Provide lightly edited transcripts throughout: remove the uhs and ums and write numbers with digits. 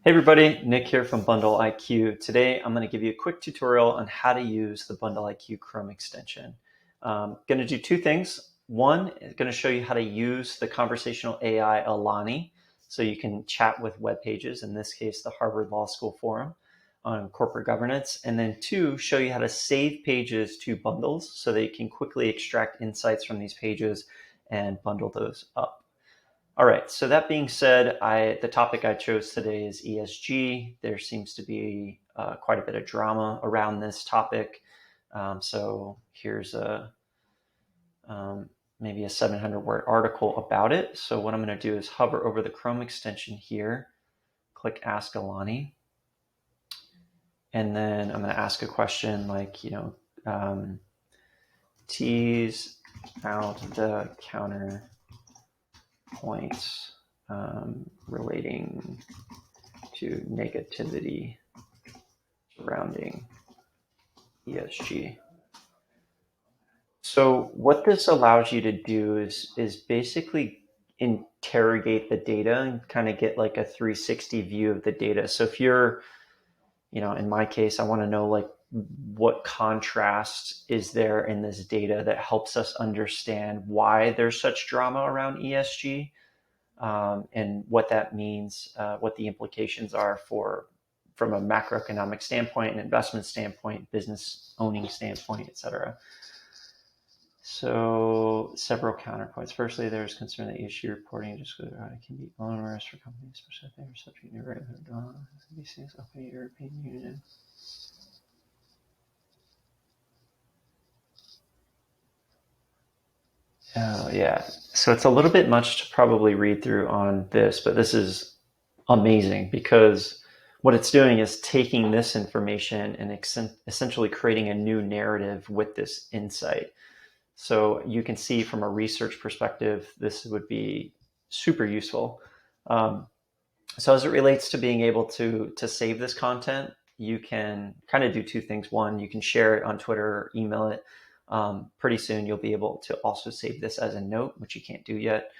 Hey everybody, Nick here from bundleIQ. Today I'm going to give you a quick tutorial on how to use the bundleIQ Chrome extension. I'm going to do two things. One is going to show you how to use the conversational AI ALANI so you can chat with web pages, in this case the Harvard Law School Forum on corporate governance. And then two, show you how to save pages to bundles so that you can quickly extract insights from these pages and bundle those up. All right, so that being said, the topic I chose today is ESG. There seems to be quite a bit of drama around this topic. So here's maybe a 700-word article about it. So what I'm going to do is hover over the Chrome extension here, click Ask Alani, and then I'm going to ask a question like, tease out the counter points relating to negativity surrounding ESG. So what this allows you to do is basically interrogate the data and kind of get like a 360 view of the data. So if you're, in my case, I want to know like what contrast is there in this data that helps us understand why there's such drama around ESG. And what that means, what the implications are from a macroeconomic standpoint, an investment standpoint, business owning standpoint, et cetera. So several counterpoints. Firstly, there's concern that ESG reporting and disclosure can be onerous for companies, especially if they are subject to regulatory open European Union. Oh, yeah. So it's a little bit much to probably read through on this, but this is amazing because what it's doing is taking this information and essentially creating a new narrative with this insight. So you can see from a research perspective, this would be super useful. So as it relates to being able to save this content, you can kind of do two things. One, you can share it on Twitter or email it. Pretty soon you'll be able to also save this as a note, which you can't do yet.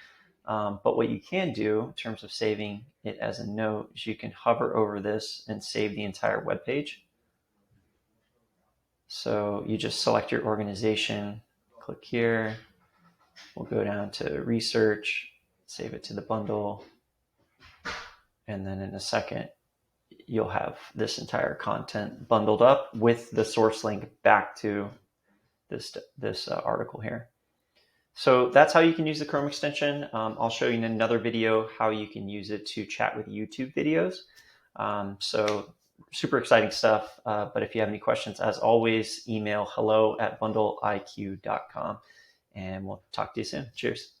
But what you can do in terms of saving it as a note is you can hover over this and save the entire web page. So you just select your organization, click here. We'll go down to research, save it to the bundle. And then in a second, you'll have this entire content bundled up with the source link back to this article here. So that's how you can use the Chrome extension. I'll show you in another video how you can use it to chat with YouTube videos. So super exciting stuff. But if you have any questions, as always, email hello@bundleiq.com, and we'll talk to you soon. Cheers.